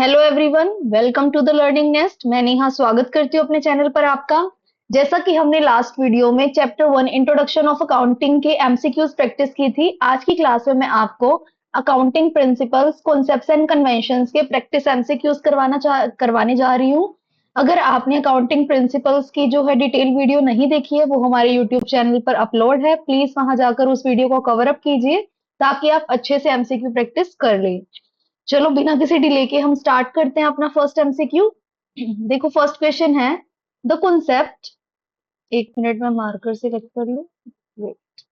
Hello everyone, welcome to the learning nest. मैं नेहा स्वागत करती हूँ अपने चैनल पर आपका। जैसा कि हमने लास्ट वीडियो में चैप्टर 1 इंट्रोडक्शन ऑफ अकाउंटिंग के एमसीक्यूज प्रैक्टिस की थी, आज की क्लास में मैं आपको accounting principles, concepts and conventions के प्रैक्टिस एमसीक्यूज करवाने जा रही हूँ। अगर आपने अकाउंटिंग प्रिंसिपल्स की जो है डिटेल वीडियो नहीं देखी है, वो हमारे यूट्यूब चैनल पर अपलोड है। प्लीज वहां जाकर उस वीडियो को कवर अप कीजिए ताकि आप अच्छे से एमसीक्यू प्रैक्टिस कर लें। चलो बिना किसी डिले के हम स्टार्ट करते हैं अपना फर्स्ट एमसीक्यू। देखो, फर्स्ट क्वेश्चन है द कॉन्सेप्ट। एक मिनट में मार्कर से कट कर लूं। Wait.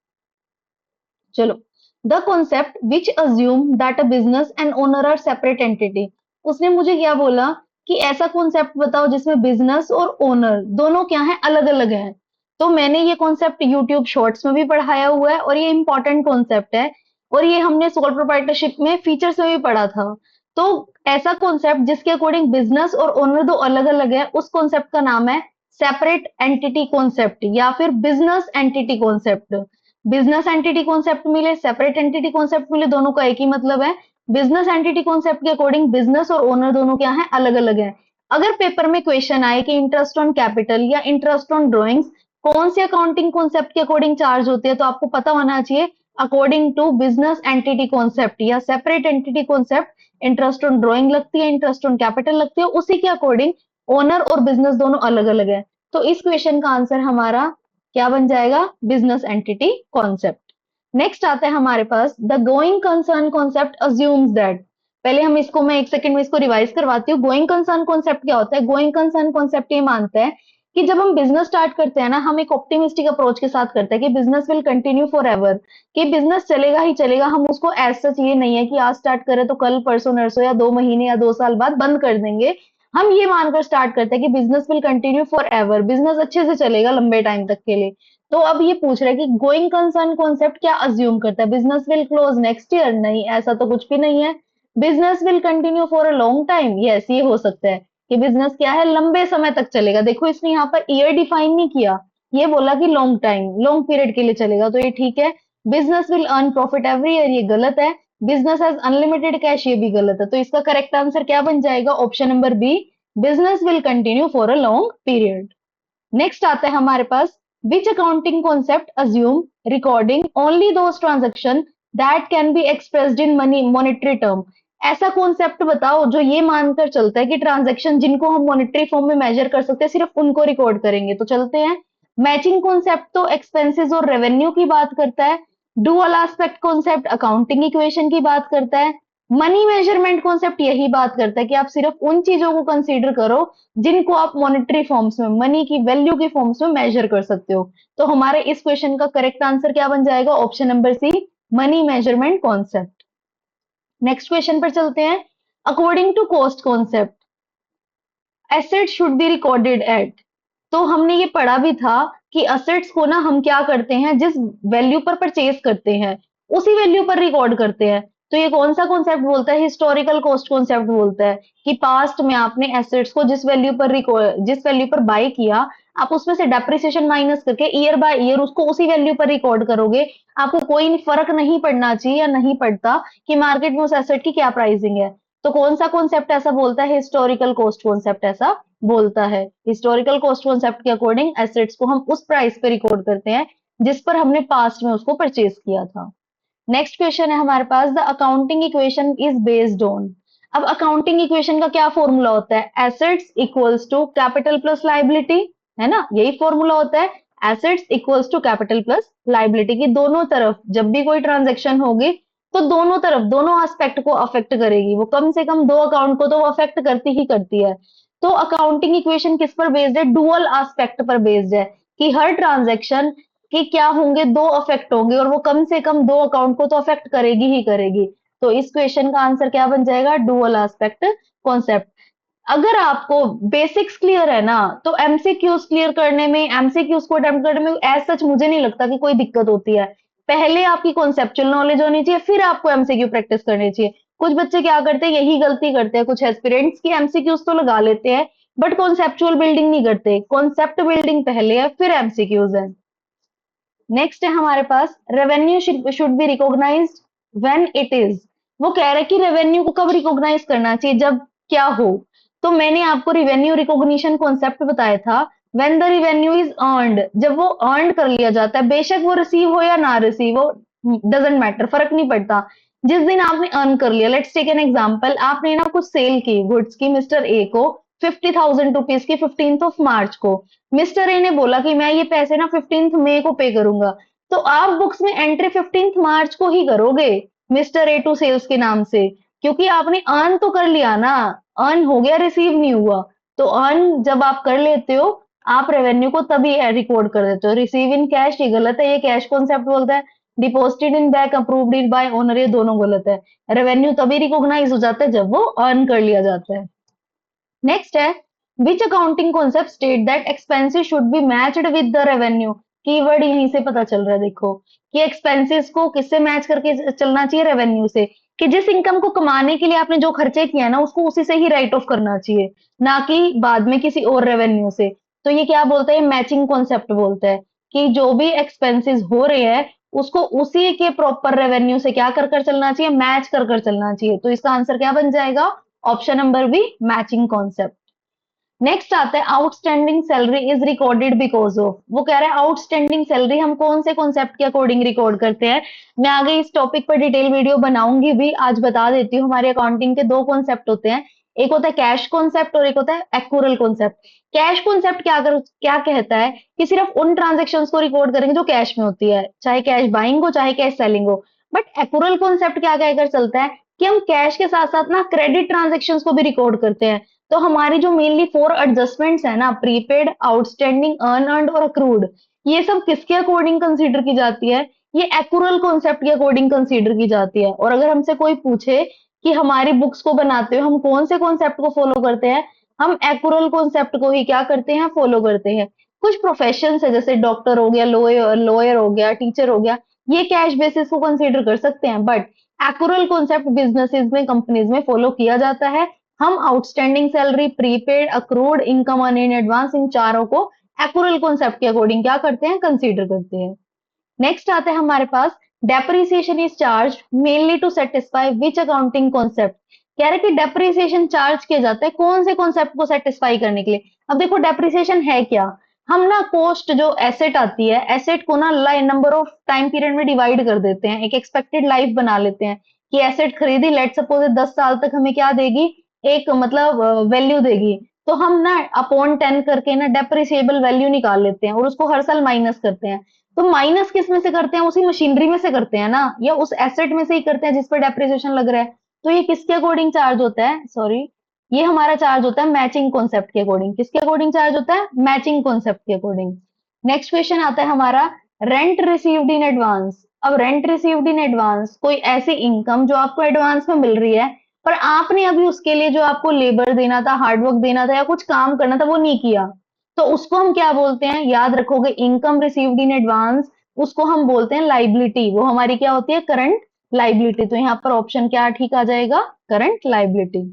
चलो, the concept which assume that a business and owner are separate entity. उसने मुझे क्या बोला कि ऐसा कॉन्सेप्ट बताओ जिसमें बिजनेस और ओनर दोनों क्या है, अलग अलग हैं। तो मैंने ये कॉन्सेप्ट यूट्यूब शॉर्ट्स में भी पढ़ाया हुआ है और ये इंपॉर्टेंट कॉन्सेप्ट है, और ये हमने सोल प्रोप्राइटरशिप में फीचर्स में भी पढ़ा था। तो ऐसा कॉन्सेप्ट जिसके अकॉर्डिंग बिजनेस और ओनर दो अलग अलग है, उस कॉन्सेप्ट का नाम है सेपरेट एंटिटी कॉन्सेप्ट या फिर business entity concept. Business entity concept मिले, सेपरेट एंटिटी कॉन्सेप्ट मिले, दोनों का एक ही मतलब है। बिजनेस एंटिटी कॉन्सेप्ट के अकॉर्डिंग बिजनेस और ओनर दोनों क्या है, अलग अलग है। अगर पेपर में क्वेश्चन आए कि इंटरेस्ट ऑन कैपिटल या इंटरेस्ट ऑन ड्रॉइंग्स कौन से अकाउंटिंग कॉन्सेप्ट के अकॉर्डिंग चार्ज होते हैं, तो आपको पता होना चाहिए according to business entity concept या separate entity concept interest on drawing लगती है, इंटरेस्ट ऑन कैपिटल लगती है, उसी के अकॉर्डिंग ओनर और बिजनेस दोनों अलग अलग है। तो इस क्वेश्चन का आंसर हमारा क्या बन जाएगा, बिजनेस एंटिटी कॉन्सेप्ट। नेक्स्ट आता है हमारे पास the going concern concept assumes that. पहले हम इसको, मैं एक सेकंड में इसको रिवाइज करवाती हूँ। गोइंग कंसर्न कॉन्सेप्ट क्या होता है? गोइंग कंसर्न कॉन्सेप्ट ये मानता है कि जब हम बिजनेस स्टार्ट करते हैं ना, हम एक ऑप्टिमिस्टिक अप्रोच के साथ करते हैं कि business will continue for ever, कि बिजनेस चलेगा ही चलेगा। हम उसको एज सच ये नहीं है कि आज स्टार्ट करें तो कल परसों नरसों या 2 महीने या 2 साल बाद बंद कर देंगे। हम ये मानकर स्टार्ट करते हैं कि business will continue for ever, business अच्छे से चलेगा लंबे टाइम तक के लिए। तो अब ये पूछ रहा है कि गोइंग कंसर्न कॉन्सेप्ट क्या अज्यूम करता है? Business will close next year? नहीं, ऐसा तो कुछ भी नहीं है। Business will continue for a long time? Yes, ये हो सकता है कि बिजनेस क्या है, लंबे समय तक चलेगा। देखो, इसने यहाँ पर ईयर डिफाइन नहीं किया, ये बोला कि लॉन्ग टाइम, लॉन्ग पीरियड के लिए चलेगा, तो ये ठीक है। Business will earn profit every year, ये गलत है। बिजनेस हैज अनलिमिटेड कैश, ये भी गलत है। तो इसका करेक्ट आंसर क्या बन जाएगा? Option number B, business will continue for a long period. Next आता है हमारे पास which accounting concept assume recording only those transaction that can be expressed in money monetary term. ऐसा कॉन्सेप्ट बताओ जो ये मानकर चलता है कि ट्रांजेक्शन जिनको हम मॉनेटरी फॉर्म में मेजर कर सकते हैं सिर्फ उनको रिकॉर्ड करेंगे। तो चलते हैं। मैचिंग कॉन्सेप्ट तो एक्सपेंसेस और रेवेन्यू की बात करता है। Dual aspect concept accounting equation की बात करता है। मनी मेजरमेंट कॉन्सेप्ट यही बात करता है कि आप सिर्फ उन चीजों को कंसीडर करो जिनको आप मॉनेटरी फॉर्म्स में, मनी की वैल्यू की फॉर्म्स में मेजर कर सकते हो। तो हमारे इस क्वेश्चन का करेक्ट आंसर क्या बन जाएगा? Option number C, money measurement concept. Next question पर चलते हैं। According to cost concept asset should be recorded at. तो हमने ये पढ़ा भी था कि असेट्स को ना हम क्या करते हैं, जिस वैल्यू पर परचेज करते हैं उसी वैल्यू पर रिकॉर्ड करते हैं। तो ये कौन सा कॉन्सेप्ट बोलता है? हिस्टोरिकल कॉस्ट कॉन्सेप्ट बोलता है कि पास्ट में आपने एसेट्स को जिस वैल्यू पर बाय किया, आप उसमें से डेप्रिसिएशन माइनस करके ईयर बाय ईयर उसको उसी वैल्यू पर रिकॉर्ड करोगे। आपको कोई फर्क नहीं पड़ना चाहिए या नहीं पड़ता कि मार्केट में उस एसेट की क्या प्राइसिंग है। तो कौन सा कॉन्सेप्ट ऐसा बोलता है? हिस्टोरिकल कॉस्ट कॉन्सेप्ट ऐसा बोलता है। हिस्टोरिकल कॉस्ट कॉन्सेप्ट के अकॉर्डिंग एसेट्स को हम उस प्राइस पे रिकॉर्ड करते हैं जिस पर हमने पास्ट में उसको परचेज किया था। नेक्स्ट क्वेश्चन है हमारे पास the accounting equation is based on. अब अकाउंटिंग इक्वेशन का क्या फॉर्मूला होता है? Assets equals to capital plus liability, है ना? यही फॉर्मूला होता है, assets equals to capital plus liability, की दोनों तरफ जब भी कोई ट्रांजेक्शन होगी तो दोनों तरफ, दोनों एस्पेक्ट को अफेक्ट करेगी। वो कम से कम दो अकाउंट को तो वो अफेक्ट करती ही करती है। तो अकाउंटिंग इक्वेशन किस पर बेस्ड है? डुअल एस्पेक्ट पर बेस्ड है कि हर ट्रांजैक्शन कि क्या होंगे, दो अफेक्ट होंगे, और वो कम से कम दो अकाउंट को तो अफेक्ट करेगी ही करेगी। तो इस क्वेश्चन का आंसर क्या बन जाएगा? Dual aspect concept. अगर आपको बेसिक्स क्लियर है ना, तो एमसीक्यूज क्लियर करने में, एमसीक्यूज को अटेम्प्ट करने में एज सच मुझे नहीं लगता कि कोई दिक्कत होती है। पहले आपकी कॉन्सेप्चुअल नॉलेज होनी चाहिए, फिर आपको एमसीक्यू प्रैक्टिस करनी चाहिए। कुछ बच्चे क्या करते हैं, यही गलती करते हैं, कुछ एस्पिरेंट्स की एमसीक्यूज तो लगा लेते हैं बट कॉन्सेप्चुअल बिल्डिंग नहीं करते। कॉन्सेप्ट बिल्डिंग पहले है, फिर एमसीक्यूज है। नेक्स्ट है हमारे पास revenue should be recognized when it is. वो कह रहे हैं कि रेवेन्यू को कब रिकॉग्नाइज करना चाहिए? जब क्या हो। तो मैंने आपको रिवेन्यू रिकॉग्निशन कॉन्सेप्ट बताया था, when the revenue is earned, जब वो अर्न कर लिया जाता है, बेशक वो रिसीव हो या ना रिसीव हो, डजेंट मैटर, फर्क नहीं पड़ता। जिस दिन आपने अर्न कर लिया, लेट्स टेक एन एग्जांपल, आपने ना कुछ सेल की गुड्स की मिस्टर ए को 50,000 रुपीज की 15th ऑफ मार्च को। मिस्टर ए ने बोला कि मैं ये पैसे ना 15th मई को पे करूंगा, तो आप बुक्स में एंट्री 15th मार्च को ही करोगे, मिस्टर ए टू सेल्स के नाम से, क्योंकि आपने अर्न तो कर लिया ना, अर्न हो गया, रिसीव नहीं हुआ। तो अर्न जब आप कर लेते हो, आप रेवेन्यू को तभी रिकॉर्ड कर देते हो। रिसीव इन कैश ये गलत है, ये कैश कॉन्सेप्ट बोलता है। Deposited in bank, approved in by owner, ये दोनों गलत है। रेवेन्यू तभी रिकॉग्नाइज हो जाता है जब वो अर्न कर लिया जाता है। नेक्स्ट है, which accounting concept state that expenses should be matched with the revenue. Keyword यहीं से पता चल रहा है, देखो कि एक्सपेंसेस को किससे मैच करके चलना चाहिए, रेवेन्यू से, कि जिस इनकम को कमाने के लिए आपने जो खर्चे किया ना, उसको उसी से ही राइट ऑफ करना चाहिए, ना कि बाद में किसी और रेवेन्यू से। तो ये क्या बोलता है, मैचिंग कॉन्सेप्ट बोलता है कि जो भी एक्सपेंसेस हो रहे हैं, उसको उसी के प्रॉपर रेवेन्यू से क्या कर कर चलना चाहिए, मैच कर कर चलना चाहिए। तो इसका आंसर क्या बन जाएगा, option number B, matching concept. Next आता है, outstanding salary is recorded because of. वो कह रहा है आउटस्टैंडिंग सैलरी हम कौन से कॉन्सेप्ट के अकॉर्डिंग रिकॉर्ड करते हैं। मैं आगे इस टॉपिक पर डिटेल वीडियो बनाऊंगी भी, आज बता देती हूँ। हमारे अकाउंटिंग के दो कॉन्सेप्ट होते हैं, एक होता है कैश कॉन्सेप्ट और एक होता है एक्यूरल कॉन्सेप्ट। कैश कॉन्सेप्ट क्या कहता है कि सिर्फ उन ट्रांजेक्शन को रिकॉर्ड करेंगे जो कैश में होती है, चाहे कैश बाइंग हो चाहे कैश सेलिंग हो। बट एक्यूरल कॉन्सेप्ट क्या कहकर चलता है कि हम कैश के साथ साथ ना क्रेडिट ट्रांजेक्शन को भी रिकॉर्ड करते हैं। तो हमारी जो मेनली 4 एडजस्टमेंट्स है ना, प्रीपेड, आउटस्टैंडिंग, अर्नड और अक्रूड, ये सब किसके अकॉर्डिंग कंसीडर की जाती है, ये एक्यूरल कॉन्सेप्ट के अकॉर्डिंग कंसीडर की जाती है। और अगर हमसे कोई पूछे कि हमारी बुक्स को बनाते हुए हम कौन से कॉन्सेप्ट को फॉलो करते हैं, हम एक्यूरल कॉन्सेप्ट को ही क्या करते हैं, फॉलो करते हैं। कुछ प्रोफेशन है, जैसे डॉक्टर हो गया, लॉयर लॉयर हो गया, टीचर हो गया, ये कैश बेसिस को कंसीडर कर सकते हैं, बट एक्यूरल कॉन्सेप्ट बिजनेसेस में, कंपनीज में फॉलो किया जाता है। हम outstanding salary, prepaid, accrued, income earn in advance, इन चारों को एक्यूरल कॉन्सेप्ट के अकॉर्डिंग क्या करते हैं, कंसीडर करते हैं। नेक्स्ट आता है हमारे पास, depreciation is charge mainly to satisfy which accounting concept. कह रहे कि डेप्रिसिएशन चार्ज किया जाता है कौन से कॉन्सेप्ट को सेटिस्फाई करने के लिए। अब देखो डेप्रिसिएशन है क्या, हम ना कॉस्ट जो एसेट आती है, एसेट को ना नंबर ऑफ टाइम पीरियड में डिवाइड कर देते हैं, एक एक्सपेक्टेड लाइफ बना लेते हैं कि एसेट खरीदी, लेट सपोज 10 साल तक हमें क्या देगी, एक मतलब वैल्यू देगी। तो हम ना अपॉन 10 करके ना डेप्रिसिएबल वैल्यू निकाल लेते हैं और उसको हर साल माइनस करते हैं। तो माइनस किस में से करते हैं, उसी मशीनरी में से करते हैं ना, या उस एसेट में से ही करते हैं जिस पर डेप्रिसिएशन लग रहा है। तो ये किसके अकॉर्डिंग चार्ज होता है, सॉरी, ये हमारा चार्ज होता है मैचिंग कॉन्सेप्ट के अकॉर्डिंग। किसके अकॉर्डिंग चार्ज होता है, मैचिंग कॉन्सेप्ट के अकॉर्डिंग। नेक्स्ट क्वेश्चन आता है हमारा, रेंट रिसीव्ड इन एडवांस। अब रेंट रिसीव्ड इन एडवांस, कोई ऐसी इनकम जो आपको एडवांस में मिल रही है, पर आपने अभी उसके लिए जो आपको लेबर देना था, हार्डवर्क देना था या कुछ काम करना था, वो नहीं किया। तो उसको हम क्या बोलते हैं, याद रखोगे, इनकम रिसीव्ड इन एडवांस, उसको हम बोलते हैं लाइबिलिटी। वो हमारी क्या होती है, करंट लाइबिलिटी। तो यहाँ पर ऑप्शन क्या ठीक आ जाएगा, करंट लाइबिलिटी।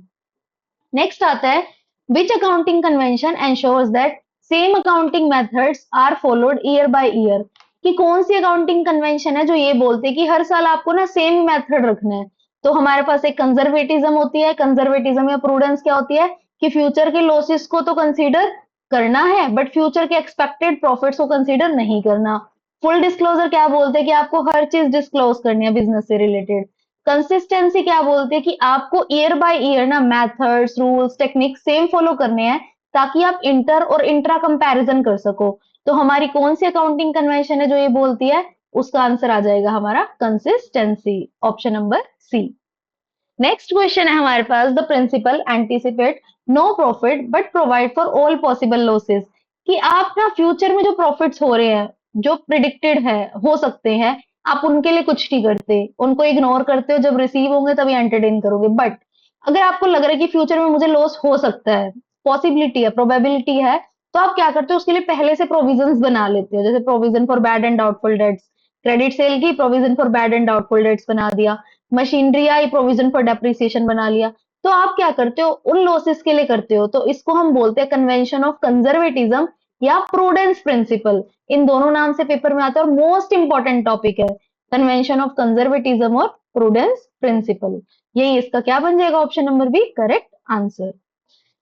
नेक्स्ट आता है, which accounting convention ensures that same accounting methods are followed year by year. कि कौन सी अकाउंटिंग कन्वेंशन है जो ये बोलते हैं कि हर साल आपको ना सेम मेथड रखना है। तो हमारे पास एक कंजर्वेटिज्म होती है, कंजर्वेटिज्म या प्रूडेंस क्या होती है कि फ्यूचर के लॉसेस को तो कंसीडर करना है, बट फ्यूचर के एक्सपेक्टेड प्रॉफिट्स को कंसीडर नहीं करना। फुल डिस्क्लोजर क्या बोलते हैं कि आपको हर चीज डिस्क्लोज करनी है बिजनेस से रिलेटेड। कंसिस्टेंसी क्या बोलते हैं कि आपको ईयर बाय ईयर ना methods, rules, technique same follow करने हैं, ताकि आप इंटर और इंट्रा कंपैरिजन कर सको। तो हमारी कौन सी अकाउंटिंग कन्वेंशन है जो ये बोलती है, उसका आंसर आ जाएगा हमारा consistency, option number C. Next question है हमारे पास, the principle anticipate no profit but provide for all possible losses. कि आप ना फ्यूचर में जो प्रॉफिट्स हो रहे हैं, जो प्रिडिक्टेड है, हो सकते हैं, आप उनके लिए कुछ नहीं करते, उनको इग्नोर करते हो, जब रिसीव होंगे तभी एंटरटेन करोगे। बट अगर आपको लग रहा है कि फ्यूचर में मुझे लॉस हो सकता है, पॉसिबिलिटी है, प्रोबेबिलिटी है, तो आप क्या करते हो, उसके लिए पहले से प्रोविजंस बना लेते हो। जैसे provision for bad and doubtful debts, credit sale की provision for bad and doubtful debts बना दिया, मशीनरी आई प्रोविजन फॉर डेप्रिसिएशन बना लिया। तो आप क्या करते हो, उन लॉसेस के लिए करते हो। तो इसको हम बोलते हैं कन्वेंशन ऑफ कंजर्वेटिज्म या प्रूडेंस प्रिंसिपल। इन दोनों नाम से पेपर में आता है और मोस्ट इंपॉर्टेंट टॉपिक है। कन्वेंशन ऑफ कंजर्वेटिज्म और प्रूडेंस प्रिंसिपल। यही इसका क्या बन जाएगा, option number B correct answer.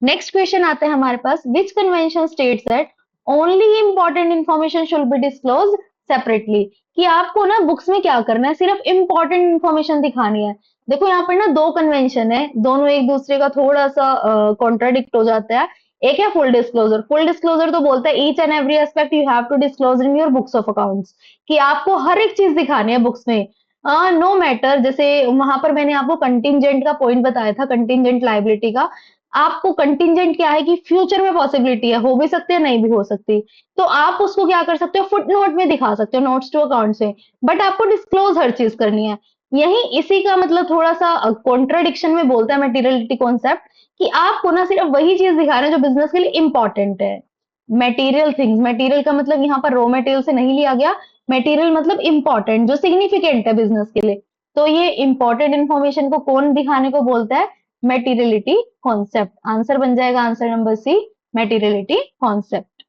Next question आता है हमारे पास, which convention states that only important information should be disclose separately. कि आपको ना बुक्स में क्या करना है, सिर्फ इंपॉर्टेंट इंफॉर्मेशन दिखानी है। देखो यहाँ पर ना दो कन्वेंशन है, दोनों एक दूसरे का थोड़ा सा कॉन्ट्राडिक्ट हो जाता है। एक है फुल डिस्क्लोजर। फुल डिस्क्लोजर तो बोलता है each and every aspect you have to disclose in your books of accounts, कि आपको हर एक चीज दिखानी है बुक्स में। नो मैटर, जैसे वहां पर मैंने आपको कंटिजेंट का पॉइंट बताया था, कंटिजेंट लाइबिलिटी का। आपको कंटिजेंट क्या है कि फ्यूचर में पॉसिबिलिटी है, हो भी सकती है नहीं भी हो सकती, तो आप उसको क्या कर सकते हो, फुट नोट में दिखा सकते हो, नोट्स टू अकाउंट से। बट आपको डिस्क्लोज हर चीज करनी है। यही इसी का मतलब थोड़ा सा कॉन्ट्राडिक्शन में बोलता है मेटीरियलिटी कॉन्सेप्ट, कि आपको ना सिर्फ वही चीज दिखा रहे हैं जो बिजनेस के लिए इंपॉर्टेंट है। मेटीरियल थिंग्स, मेटीरियल का मतलब यहाँ पर रॉ मटेरियल से नहीं लिया गया, मेटीरियल मतलब इंपॉर्टेंट, जो सिग्निफिकेंट है बिजनेस के लिए। तो ये इंपॉर्टेंट इंफॉर्मेशन को कौन दिखाने को बोलता है, मेटीरियलिटी कॉन्सेप्ट। आंसर बन जाएगा answer number C, materiality concept.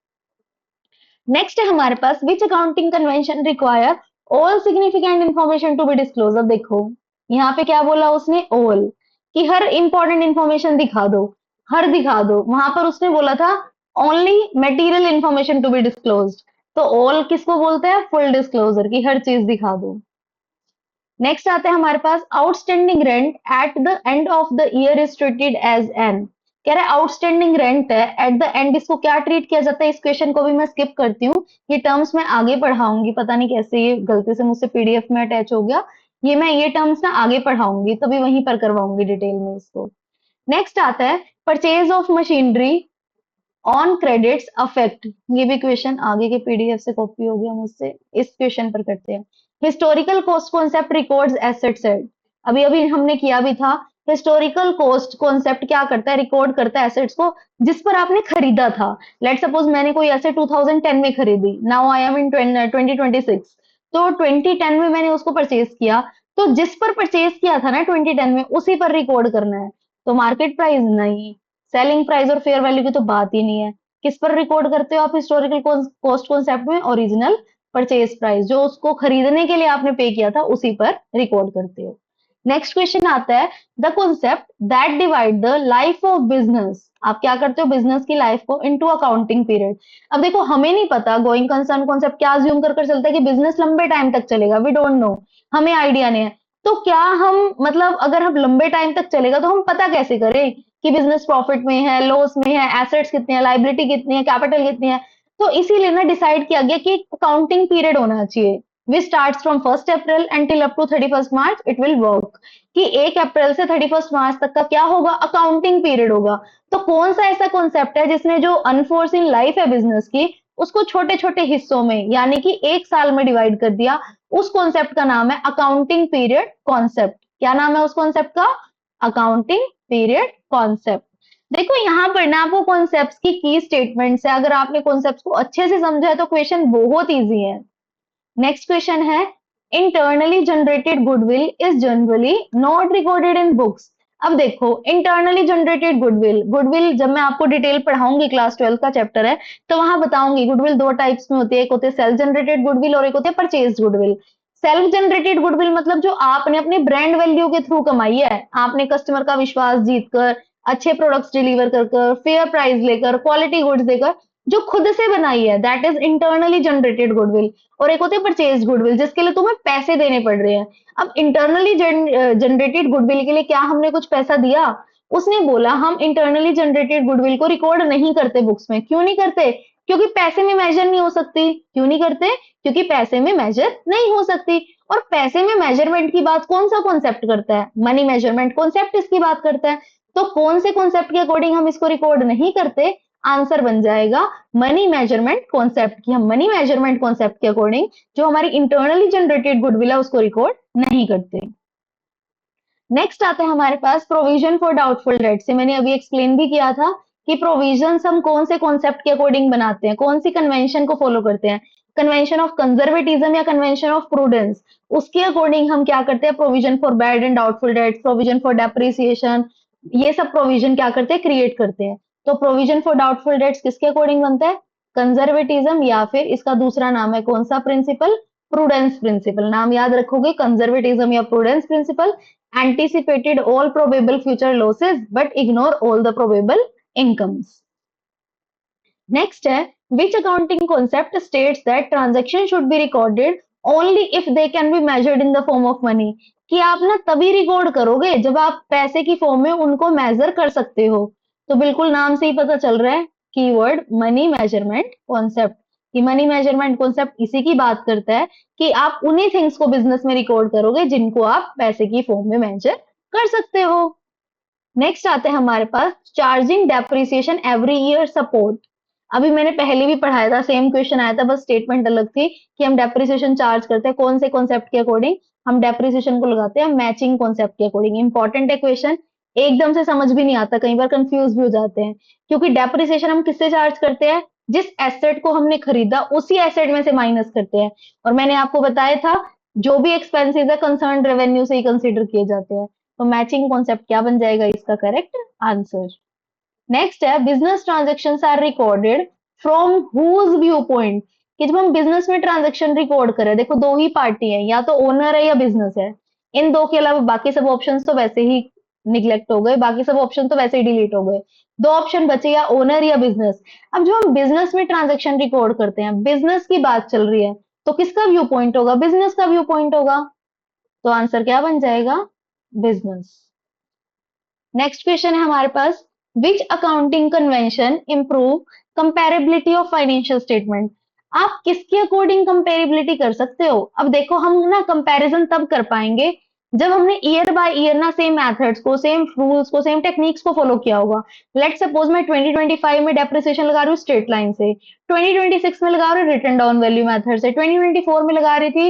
Next है हमारे पास, which accounting convention require all significant information to be disclose. अब देखो यहाँ पे क्या बोला उसने, ऑल, कि हर इंपॉर्टेंट इंफॉर्मेशन दिखा दो, हर दिखा दो। वहां पर उसने बोला था only material information to be disclose, तो ऑल किसको बोलते हैं, फुल डिस्क्लोजर, की हर चीज दिखा दो। नेक्स्ट आता है हमारे पास, outstanding rent at the end of the year is treated as an. कह रहा है आउटस्टैंडिंग रेंट है, एट द एंड इसको क्या ट्रीट किया जाता है। इस क्वेश्चन को भी मैं स्किप करती हूँ, ये टर्म्स मैं आगे पढ़ाऊंगी, पता नहीं कैसे ये गलती से मुझसे पीडीएफ में अटैच हो गया। ये मैं ये टर्म्स ना आगे पढ़ाऊंगी, तभी वहीं पर करवाऊंगी डिटेल में इसको। नेक्स्ट आता है, purchase of machinery on credits affect. ये भी क्वेश्चन आगे के पीडीएफ से कॉपी हो गया मुझसे, इस क्वेश्चन पर करते हैं। Historical cost concept records asset set. अभी अभी हमने किया भी था। हिस्टोरिकल कॉस्ट कॉन्सेप्ट क्या करता है, रिकॉर्ड करता है एसेट्स को जिस पर आपने खरीदा था। लेट सपोज मैंने कोई एसेट 2010 में खरीदी, नाउ आई एम इन 2026, तो 2010 में मैंने उसको परचेज किया, तो जिस पर परचेज किया था ना 2010 में, उसी पर रिकॉर्ड करना है। तो मार्केट प्राइस नहीं, सेलिंग प्राइस और फेयर वैल्यू की तो बात ही नहीं है। किस पर रिकॉर्ड करते हो आप हिस्टोरिकल कॉस्ट कॉन्सेप्ट में, ओरिजिनल परचेज प्राइस, जो उसको खरीदने के लिए आपने पे किया था उसी पर रिकॉर्ड करते हो। नेक्स्ट क्वेश्चन आता है, the concept that divide the life of business. आप क्या करते हो बिजनेस की लाइफ को इनटू अकाउंटिंग पीरियड। अब देखो हमें नहीं पता गोइंग कंसर्न कॉन्सेप्ट क्या अज्यूम कर चलता है कि बिजनेस लंबे टाइम तक चलेगा, वी डोंट नो, हमें आइडिया नहीं है। तो क्या हम मतलब अगर हम लंबे टाइम तक चलेगा तो हम पता कैसे करें कि बिजनेस प्रॉफिट में है, लॉस में है, एसेट्स कितने हैं, लाइबिलिटी कितनी है, कैपिटल कितनी है। तो इसीलिए ना डिसाइड किया गया कि अकाउंटिंग पीरियड होना चाहिए, which starts from 1 April until up to 31 March it will work. कि 1 अप्रैल से 31 मार्च तक का क्या होगा, अकाउंटिंग पीरियड होगा। तो कौन सा ऐसा कॉन्सेप्ट है जिसने जो अनफोर्सिन लाइफ है बिजनेस की, उसको छोटे छोटे हिस्सों में यानी कि एक साल में डिवाइड कर दिया। उस कॉन्सेप्ट का नाम है अकाउंटिंग पीरियड कॉन्सेप्ट। क्या नाम है उस कॉन्सेप्ट का, अकाउंटिंग पीरियड कॉन्सेप्ट। देखो यहाँ पर ना आपको कॉन्सेप्ट्स की स्टेटमेंट्स है, अगर आपने कॉन्सेप्ट्स को अच्छे से समझा है तो क्वेश्चन बहुत इजी है। नेक्स्ट क्वेश्चन है, internally generated goodwill is generally not recorded in books. अब देखो इंटरनली जनरेटेड गुडविल, गुडविल जब मैं आपको डिटेल पढ़ाऊंगी, क्लास 12 का चैप्टर है, तो वहां बताऊंगी गुडविल दो टाइप्स में होती है, एक होती है सेल्फ जनरेटेड गुडविल और एक होती है purchase goodwill. Self generated goodwill मतलब जो आपने अपने ब्रांड वैल्यू के थ्रू कमाई है, आपने कस्टमर का विश्वास जीतकर, अच्छे प्रोडक्ट्स डिलीवर कर फेयर प्राइस लेकर, क्वालिटी गुड्स देकर, जो खुद से बनाई है, that is internally generated goodwill. और एक होती है परचेज गुडविल जिसके लिए तुम्हें पैसे देने पड़ रहे हैं। अब इंटरनली जनरेटेड गुडविल के लिए क्या हमने कुछ पैसा दिया, उसने बोला हम इंटरनली जनरेटेड गुडविल को रिकॉर्ड नहीं करते बुक्स में। क्यों नहीं करते, क्योंकि पैसे में मेजर नहीं हो सकती। क्यों नहीं करते, क्योंकि पैसे में मेजर नहीं हो सकती। और पैसे में मेजरमेंट की बात कौन सा कॉन्सेप्ट करता है, मनी मेजरमेंट कॉन्सेप्ट इसकी बात करता है। तो कौन से कॉन्सेप्ट के अकॉर्डिंग हम इसको रिकॉर्ड नहीं करते, आंसर बन जाएगा मनी मेजरमेंट कॉन्सेप्ट। की हम मनी मेजरमेंट कॉन्सेप्ट के अकॉर्डिंग जो हमारी इंटरनली जनरेटेड गुडविल है उसको रिकॉर्ड नहीं करते। नेक्स्ट आता है हमारे पास प्रोविजन फॉर डाउटफुल डेट। से मैंने अभी एक्सप्लेन भी किया था कि प्रोविजन हम कौन से कॉन्सेप्ट के अकॉर्डिंग बनाते हैं, कौन सी कन्वेंशन को फॉलो करते हैं, कन्वेंशन ऑफ कंजर्वेटिज्म या कन्वेंशन ऑफ प्रूडेंस। उसके अकॉर्डिंग हम क्या करते हैं, provision for bad and doubtful dates, provision for depreciation, ये सब प्रोविजन क्या करते हैं, क्रिएट करते हैं। तो प्रोविजन फॉर डाउटफुल डेट्स किसके अकॉर्डिंग बनता है, कंजर्वेटिज्म, या फिर इसका दूसरा नाम है कौन सा प्रिंसिपल, प्रूडेंस प्रिंसिपल, नाम याद रखोगे, कंजर्वेटिज्म या prudence principle. Anticipated all probable future losses but ignore all the probable incomes. Next है, which accounting concept states that transaction should be recorded only if they can be measured in the form of money। कि आप ना तभी record करोगे जब आप पैसे की फॉर्म में उनको मेजर कर सकते हो। तो बिल्कुल नाम से ही पता चल रहा है, कीवर्ड मनी मेजरमेंट कॉन्सेप्ट। कि मनी मेजरमेंट कॉन्सेप्ट इसी की बात करता है कि आप उन्हीं थिंग्स को बिजनेस में रिकॉर्ड करोगे जिनको आप पैसे की फॉर्म में मेजर कर सकते हो। नेक्स्ट आते हैं हमारे पास charging depreciation every year support. अभी मैंने पहले भी पढ़ाया था, सेम क्वेश्चन आया था, बस स्टेटमेंट अलग थी कि हम डेप्रिसिएशन चार्ज करते हैं कौन से कॉन्सेप्ट के अकॉर्डिंग। हम डेप्रिसिएशन को लगाते हैं मैचिंग कॉन्सेप्ट के अकॉर्डिंग। इंपॉर्टेंट है क्वेश्चन, एकदम से समझ भी नहीं आता, कई बार कंफ्यूज भी हो जाते हैं। क्योंकि डेप्रिसिएशन हम किससे चार्ज करते हैं, जिस एसेट को हमने खरीदा उसी एसेट में से माइनस करते हैं। और मैंने आपको बताया था जो भी एक्सपेंसेस है कंसर्न रेवेन्यू से ही कंसीडर किए जाते हैं। तो मैचिंग कॉन्सेप्ट क्या बन जाएगा इसका करेक्ट आंसर। नेक्स्ट है, business transactions are recorded from whose view point. कि जब हम बिजनेस में ट्रांजेक्शन रिकॉर्ड करें, देखो दो ही पार्टी है, या तो ओनर है या बिजनेस है। इन दो के अलावा बाकी सब ऑप्शंस तो वैसे ही निग्लेक्ट हो गए, बाकी सब ऑप्शन तो वैसे ही डिलीट हो गए। दो ऑप्शन बचे, या ओनर या बिजनेस। अब जो हम बिजनेस में ट्रांजेक्शन रिकॉर्ड करते हैं, बिजनेस की बात चल रही है, तो किसका व्यू पॉइंट होगा, बिजनेस का व्यू पॉइंट होगा। तो आंसर क्या बन जाएगा, बिजनेस। नेक्स्ट क्वेश्चन है हमारे पास, which accounting convention improve comparability of financial statement. आप किसके अकॉर्डिंग कंपेरेबिलिटी कर सकते हो। अब देखो हम ना कंपैरिजन तब कर पाएंगे जब हमने ईयर बाय ईयर ना सेम मेथड्स को, सेम रूल्स को, सेम टेक्निक्स को फॉलो किया होगा। लेट सपोज मैं 2025 में डेप्रिसिएशन लगा रही हूँ स्ट्रेट लाइन से, 2026 में लगा रही हूँ रिटर्न डाउन वैल्यू मेथड से, 2024 में लगा रही थी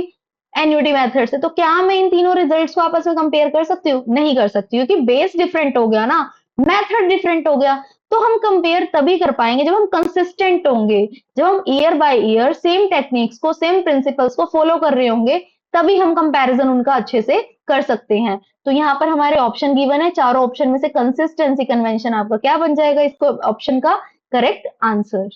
एन्युटी मेथड से। तो क्या मैं इन तीनों रिजल्ट्स को आपस में कंपेयर कर सकती हूँ, नहीं कर सकती, क्योंकि बेस डिफरेंट हो गया ना, मेथड डिफरेंट हो गया। तो हम कंपेयर तभी कर पाएंगे जब हम कंसिस्टेंट होंगे, जब हम year by year same techniques को, सेम प्रिंसिपल्स को फॉलो कर रहे होंगे, तभी हम कंपैरिजन उनका अच्छे से कर सकते हैं। तो यहाँ पर हमारे ऑप्शन गिवन है, चारों ऑप्शन में से कंसिस्टेंसी कन्वेंशन आपका क्या बन जाएगा, इसको ऑप्शन का करेक्ट आंसर।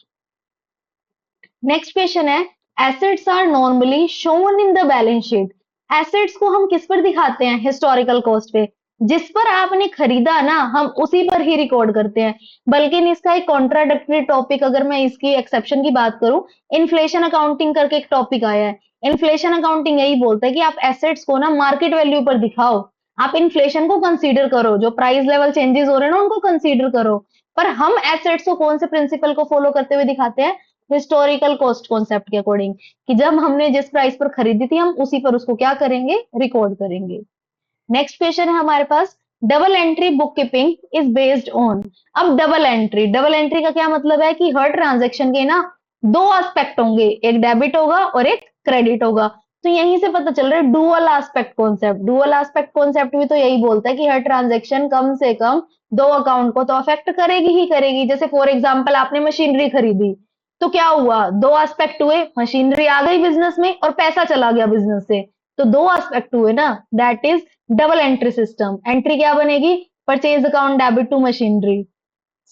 नेक्स्ट क्वेश्चन है, assets are normally shown in the balance sheet. Assets को हम किस पर दिखाते हैं, हिस्टोरिकल कॉस्ट पे। जिस पर आपने खरीदा ना, हम उसी पर ही रिकॉर्ड करते हैं। बल्कि इसका एक कॉन्ट्राडिक्टरी टॉपिक, अगर मैं इसकी एक्सेप्शन की बात करूं, इन्फ्लेशन अकाउंटिंग करके एक टॉपिक आया है। इन्फ्लेशन अकाउंटिंग यही बोलता है कि आप एसेट्स को ना मार्केट वैल्यू पर दिखाओ, आप इन्फ्लेशन को कंसीडर करो, जो प्राइस लेवल चेंजेस हो रहे हैं ना उनको कंसीडर करो। पर हम एसेट्स को कौन से प्रिंसिपल को फॉलो करते हुए दिखाते हैं, हिस्टोरिकल कॉस्ट कॉन्सेप्ट के अकॉर्डिंग। कि जब हमने जिस प्राइस पर खरीदी थी, हम उसी पर उसको क्या करेंगे, रिकॉर्ड करेंगे। नेक्स्ट क्वेश्चन है हमारे पास, double entry book keeping is based on. अब डबल एंट्री का क्या मतलब है कि हर ट्रांजेक्शन के ना दो एस्पेक्ट होंगे, एक डेबिट होगा और एक क्रेडिट होगा। तो यहीं से पता चल रहा है dual aspect concept. Dual aspect concept भी तो यही बोलता है कि हर ट्रांजेक्शन कम से कम दो अकाउंट को तो अफेक्ट करेगी ही करेगी। जैसे फॉर एग्जाम्पल आपने मशीनरी खरीदी, तो क्या हुआ, दो एस्पेक्ट हुए, मशीनरी आ गई बिजनेस में और पैसा चला गया बिजनेस से। तो दो एस्पेक्ट हुए ना, that is double entry system. Entry क्या बनेगी, purchase account debit to machinery,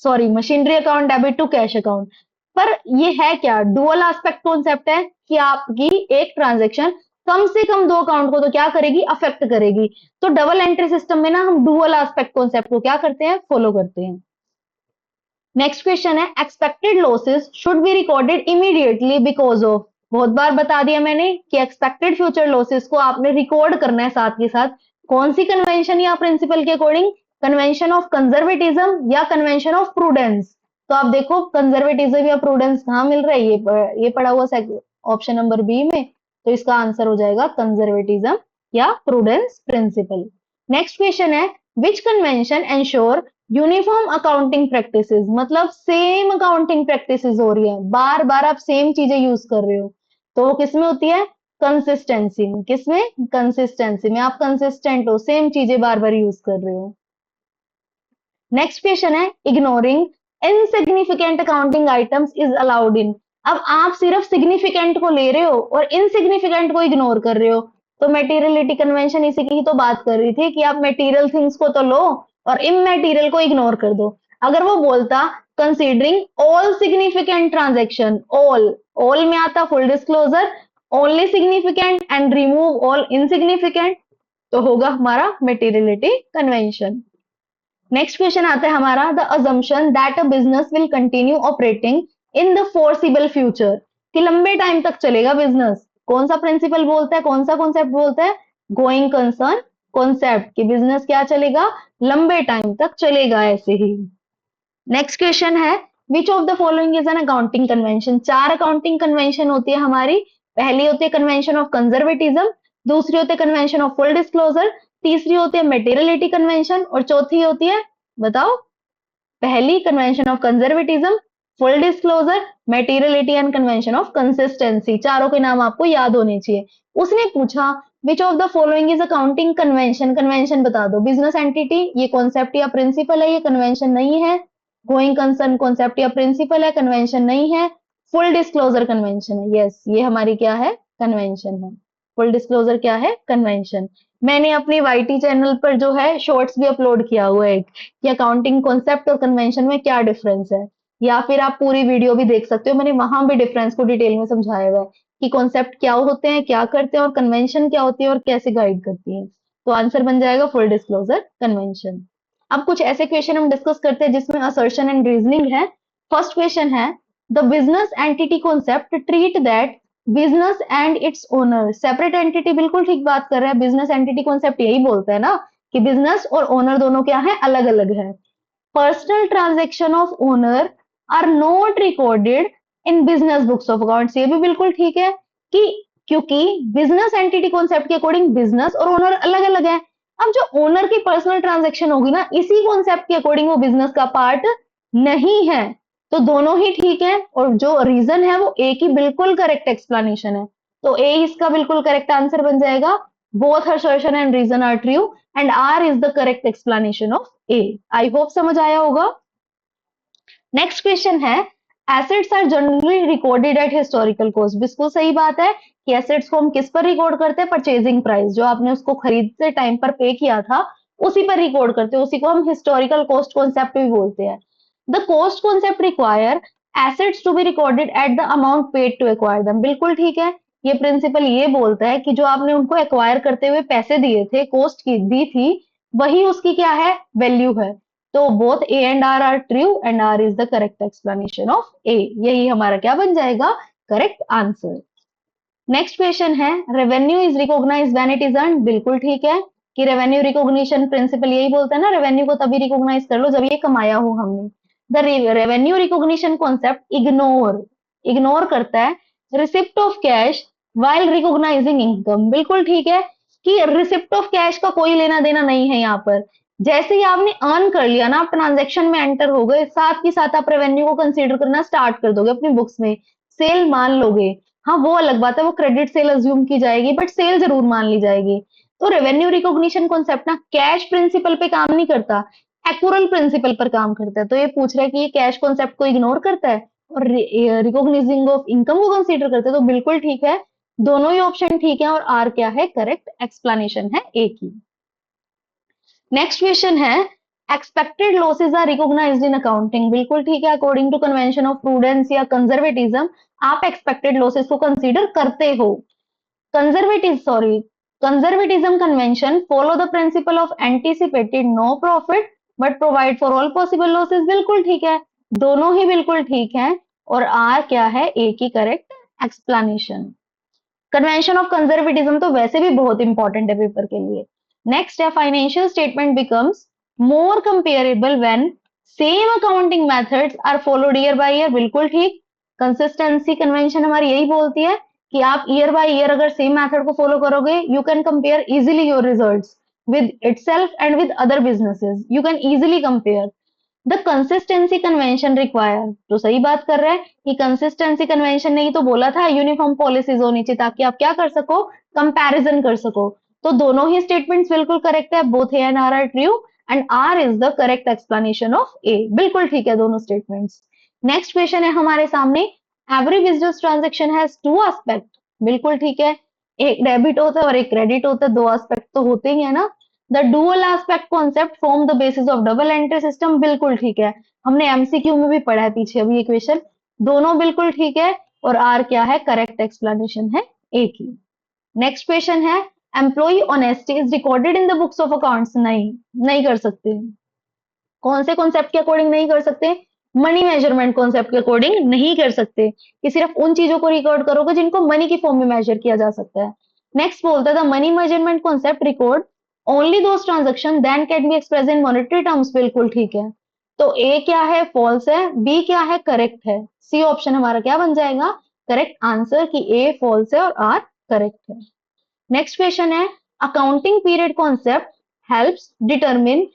sorry machinery account debit to cash account. पर ये है क्या, डुअल एस्पेक्ट कॉन्सेप्ट है कि आपकी एक ट्रांजेक्शन कम से कम दो अकाउंट को तो क्या करेगी, अफेक्ट करेगी। तो डबल एंट्री सिस्टम में ना हम डुअल एस्पेक्ट कॉन्सेप्ट को क्या करते हैं, फॉलो करते हैं। नेक्स्ट क्वेश्चन है, expected losses should be recorded immediately because of. बहुत बार बता दिया मैंने कि एक्सपेक्टेड फ्यूचर लॉसेस को आपने रिकॉर्ड करना है साथ के साथ। कौन सी कन्वेंशन या प्रिंसिपल के अकॉर्डिंग, कन्वेंशन ऑफ कंजर्वेटिज्म या कन्वेंशन ऑफ प्रूडेंस। तो आप देखो कंजर्वेटिज्म या प्रूडेंस कहाँ मिल रहा है, ये पड़ा हुआ ऑप्शन नंबर बी में। तो इसका आंसर हो जाएगा कंजर्वेटिज्म या प्रूडेंस प्रिंसिपल। नेक्स्ट क्वेश्चन है, which convention ensure uniform accounting practices. मतलब सेम अकाउंटिंग प्रैक्टिसेस हो रही है, बार बार आप सेम चीजें यूज कर रहे हो। तो वो किसमें होती है, कंसिस्टेंसी में। किसमें, कंसिस्टेंसी में। आप कंसिस्टेंट हो, सेम चीजें बार बार यूज कर रहे हो। नेक्स्ट क्वेश्चन है, ignoring insignificant accounting items is allowed in. अब आप सिर्फ सिग्निफिकेंट को ले रहे हो और इनसिग्निफिकेंट को इग्नोर कर रहे हो। तो मेटीरियलिटी कन्वेंशन इसी की ही तो बात कर रही थी कि आप मेटीरियल थिंग्स को तो लो और इममेटीरियल को इग्नोर कर दो। अगर वो बोलता considering all significant transaction, all, all में आता full disclosure, only significant and remove all insignificant, तो होगा हमारा मेटीरियलिटी कन्वेंशन। नेक्स्ट क्वेश्चन आता है हमारा, the assumption that a business will continue operating in the forcible future, कि लंबे टाइम तक चलेगा बिजनेस। कौन सा प्रिंसिपल बोलता है, कौन सा कॉन्सेप्ट बोलता है? गोइंग कंसर्न कॉन्सेप्ट, कि बिजनेस क्या चलेगा, लंबे टाइम तक चलेगा ऐसे ही। नेक्स्ट क्वेश्चन है, which of the following is an accounting convention? चार अकाउंटिंग कन्वेंशन होती है हमारी। पहली होती है कन्वेंशन ऑफ कंजर्वेटिज्म, दूसरी होती है कन्वेंशन ऑफ फुल डिस्क्लोजर, तीसरी होती है मेटीरियलिटी कन्वेंशन, और चौथी होती है, बताओ? पहली convention of conservatism, full disclosure, materiality and convention of consistency. चारों के नाम आपको याद होने चाहिए। उसने पूछा which of the following is accounting convention, convention बता दो। बिजनेस एंटिटी ये कॉन्सेप्ट या प्रिंसिपल है, ये कन्वेंशन नहीं है। गोइंग कंसर्न कॉन्सेप्ट या प्रिंसिपल है, कन्वेंशन नहीं है। फुल डिस्क्लोजर कन्वेंशन है, यस ये हमारी क्या है, कन्वेंशन है। फुल डिस्क्लोजर क्या है, कन्वेंशन। मैंने अपनी वाईटी चैनल पर जो है शॉर्ट्स भी अपलोड किया हुआ है कि अकाउंटिंग कॉन्सेप्ट और कन्वेंशन में क्या डिफरेंस है, या फिर आप पूरी वीडियो भी देख सकते हो, मैंने वहां भी डिफरेंस को डिटेल में समझाया हुआ है कि कॉन्सेप्ट क्या होते हैं, क्या करते हैं, और कन्वेंशन क्या होती है और कैसे गाइड करती है। तो आंसर बन जाएगा फुल डिस्क्लोजर कन्वेंशन। अब कुछ ऐसे क्वेश्चन हम डिस्कस करते हैं जिसमें असर्शन एंड रीजनिंग है। फर्स्ट क्वेश्चन है, the business entity concept treat that business and its owner separate entity, बिल्कुल ठीक बात कर रहा है। बिजनेस एंटिटी कॉन्सेप्ट यही बोलता है ना कि बिजनेस और ओनर दोनों क्या है, अलग अलग है। Personal transaction of owner are not recorded in business books of accounts, ये भी बिल्कुल ठीक है कि क्योंकि बिजनेस एंटिटी कॉन्सेप्ट के अकॉर्डिंग बिजनेस और ओनर अलग अलग है। अब जो ओनर की पर्सनल ट्रांजेक्शन होगी ना, इसी कॉन्सेप्ट के अकॉर्डिंग वो बिजनेस का पार्ट नहीं है, तो दोनों ही ठीक है। और जो रीजन है वो ए की बिल्कुल करेक्ट एक्सप्लेनेशन है, तो ए इसका बिल्कुल करेक्ट आंसर बन जाएगा। Both assertion and reason are true and R is the correct explanation of A. I hope समझ आया होगा। नेक्स्ट क्वेश्चन है, assets are generally recorded at historical cost, बिल्कुल सही बात है कि एसेट्स को हम किस पर रिकॉर्ड करते हैं, परचेजिंग प्राइस, जो आपने उसको खरीदते टाइम पर पे किया था उसी पर रिकॉर्ड करते हैं, उसी को हम हिस्टोरिकल कॉस्ट कॉन्सेप्ट भी बोलते हैं। The cost concept require assets to be recorded at the amount paid to acquire them, बिल्कुल ठीक है। ये प्रिंसिपल ये बोलता है कि जो आपने उनको एक्वायर करते हुए पैसे दिए थे, कॉस्ट की दी थी, वही उसकी क्या है, वैल्यू है। तो both A and R true and R is the correct explanation of A, यही हमारा क्या बन जाएगा, करेक्ट आंसर। नेक्स्ट क्वेश्चन है, revenue is recognize when it is earn, बिल्कुल ठीक है कि रेवेन्यू रिकॉग्निशन प्रिंसिपल यही बोलता है ना, रेवेन्यू को तभी रिकॉग्नाइज कर लो जब ये कमाया हो हमने। The revenue recognition concept ignore ignore करता है receipt of cash while recognising income, बिल्कुल ठीक है कि रिसिप्ट ऑफ कैश का कोई लेना देना नहीं है यहाँ पर। जैसे ही आपने अर्न कर लिया ना, आप ट्रांजेक्शन में एंटर हो गए, साथ ही साथ आप रेवेन्यू को कंसीडर करना स्टार्ट कर दोगे अपनी बुक्स में, सेल मान लोगे। हाँ वो अलग बात है, वो क्रेडिट सेल अज्यूम की जाएगी, बट सेल जरूर मान ली जाएगी। तो रेवेन्यू रिकॉग्निशन कॉन्सेप्ट ना कैश प्रिंसिपल पे काम नहीं करता, एक्यूरल प्रिंसिपल पर काम करता है। तो ये पूछ रहा है कि ये कैश कॉन्सेप्ट को इग्नोर करता है और रिकॉग्नाइजिंग ऑफ इनकम को कंसीडर करता है, तो बिल्कुल ठीक है, दोनों ही ऑप्शन ठीक है और आर क्या है, करेक्ट एक्सप्लेनेशन है ए की। नेक्स्ट क्वेश्चन है, expected losses are recognised in accounting, बिल्कुल ठीक है, according to convention of prudence या कंजर्वेटिज्म आप एक्सपेक्टेड लॉसेस को कंसीडर करते हो। Conservatism convention follow the principle of anticipated no profit but provide for all possible losses, बिल्कुल ठीक है, दोनों ही बिल्कुल ठीक है और आर क्या है, ए की correct explanation. Convention of conservatism तो वैसे भी बहुत इंपॉर्टेंट है पेपर के लिए। नेक्स्ट है, financial statement becomes more comparable when same accounting methods are followed year by year, बिल्कुल ठीक। कंसिस्टेंसी कन्वेंशन हमारी यही बोलती है कि आप ईयर बाय ईयर अगर सेम मेथड को फॉलो करोगे, you can compare easily your results with itself and with other businesses, you can easily compare. The consistency convention require, तो सही बात कर रहा है कि कंसिस्टेंसी कन्वेंशन ने ही तो बोला था यूनिफॉर्म पॉलिसीज होनी चाहिए ताकि आप क्या कर सको, कंपैरिजन कर सको। तो दोनों ही स्टेटमेंट्स बिल्कुल करेक्ट है, both A and R true and R is the correct explanation of A, बिल्कुल ठीक है दोनों स्टेटमेंट्स। नेक्स्ट क्वेश्चन है हमारे सामने, every business transaction has to aspect, बिल्कुल ठीक है, एक डेबिट होता है और एक क्रेडिट होता है, दो एस्पेक्ट तो होते ही है ना। The dual aspect concept form the basis of double entry system, बिल्कुल ठीक है, हमने एमसीक्यू में भी पढ़ा है पीछे अभी ये क्वेश्चन, दोनों बिल्कुल ठीक है और आर क्या है, करेक्ट एक्सप्लेनेशन है ए की। नेक्स्ट क्वेश्चन है, employ honesty is recorded in the books of accounts. नहीं, नहीं कर सकते। कौन से कॉन्सेप्ट के अकॉर्डिंग नहीं कर सकते? मनी मेजरमेंट कॉन्सेप्ट के अकॉर्डिंग नहीं कर सकते, कि सिर्फ उन चीजों को रिकॉर्ड करोगे जिनको मनी की फॉर्म में मेजर किया जा सकता है। नेक्स्ट बोलता था money measurement concept record only those transaction then can be express in monetary terms. बिल्कुल ठीक है। तो ए क्या है? फॉल्स है। बी क्या है? करेक्ट है। सी ऑप्शन हमारा क्या बन जाएगा? करेक्ट आंसर, कि ए फॉल्स है और आर करेक्ट है। नेक्स्ट क्वेश्चन है, accounting period concept helps determine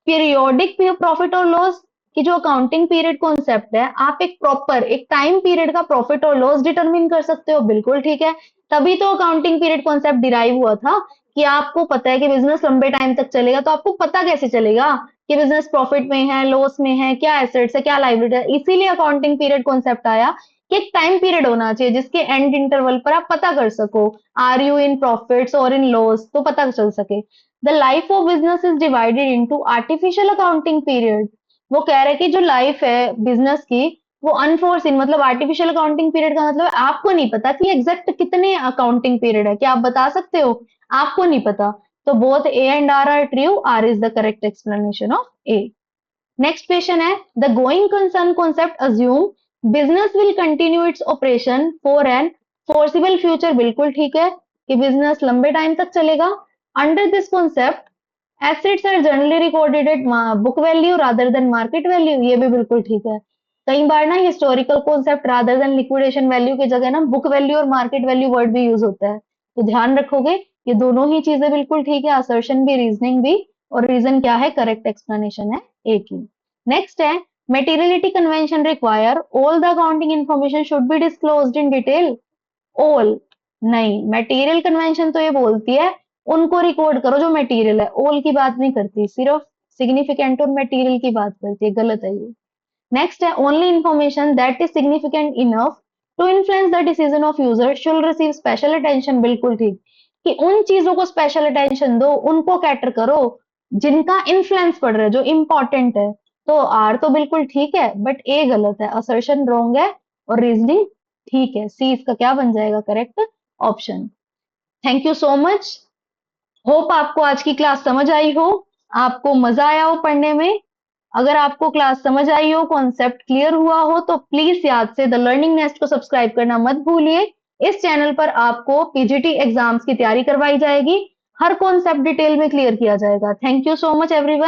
periodic profit और लॉस। की जो अकाउंटिंग पीरियड कॉन्सेप्ट है, आप एक प्रॉपर एक टाइम पीरियड का प्रॉफिट और लॉस डिटरमिन कर सकते हो। बिल्कुल ठीक है। तभी तो अकाउंटिंग पीरियड कॉन्सेप्ट डिराइव हुआ था, कि आपको पता है कि बिजनेस लंबे टाइम तक चलेगा, तो आपको पता कैसे चलेगा कि बिजनेस प्रॉफिट में है, लॉस में है, क्या एसेट्स है, क्या लाइबिलिटी है। इसीलिए अकाउंटिंग पीरियड कॉन्सेप्ट आया कि एक टाइम पीरियड होना चाहिए जिसके एंड इंटरवल पर आप पता कर सको, आर यू इन प्रॉफिट्स और इन लॉस, तो पता चल सके। The life of business is divided into artificial accounting period. वो कह रहे हैं कि जो लाइफ है बिजनेस की, वो अनफोर्सिन, मतलब आर्टिफिशियल अकाउंटिंग पीरियड का मतलब आपको नहीं पता कि एग्जैक्ट कितने अकाउंटिंग पीरियड है। क्या आप बता सकते हो? आपको नहीं पता। तो both A and R true. R is the correct explanation of A. Next question है, the going concern concept assume business will continue its operation for an forcible future. बिल्कुल ठीक है, कि बिजनेस लंबे टाइम तक चलेगा। Under this concept assets are generally recorded at book value rather than market value. ये भी बिल्कुल ठीक है। कई बार ना historical concept rather than liquidation value की जगह ना बुक वैल्यू और मार्केट वैल्यू वर्ड भी यूज होता है, तो ध्यान रखोगे। ये दोनों ही चीजें बिल्कुल ठीक है, असर्शन भी, रीजनिंग भी। और रीजन क्या है? करेक्ट एक्सप्लेनेशन है ए की। नेक्स्ट है, materiality convention require all the accounting information should be disclosed in detail. All नहीं, मटेरियल कन्वेंशन तो ये बोलती है उनको रिकॉर्ड करो जो मटेरियल है, ऑल की बात नहीं करती, सिर्फ सिग्निफिकेंट और मटेरियल की बात करती है। गलत है ये। नेक्स्ट है, only information that is significant enough to influence the decision of user should receive special attention. बिल्कुल ठीक, कि उन चीजों को स्पेशल अटेंशन दो, उनको कैटर करो जिनका इन्फ्लुएंस पड़ रहा है, जो इंपॉर्टेंट है। तो आर तो बिल्कुल ठीक है, बट ए गलत है, असर्शन रॉन्ग है और रीजनिंग ठीक है। सी इसका क्या बन जाएगा? Correct option. Thank you so much. Hope आपको आज की क्लास समझ आई हो, आपको मजा आया हो पढ़ने में। अगर आपको क्लास समझ आई हो, कॉन्सेप्ट क्लियर हुआ हो, तो प्लीज याद से द लर्निंग नेस्ट को सब्सक्राइब करना मत भूलिए। इस चैनल पर आपको पीजीटी एग्जाम्स की तैयारी करवाई जाएगी, हर कॉन्सेप्ट डिटेल में क्लियर किया जाएगा। Thank you so much everyone.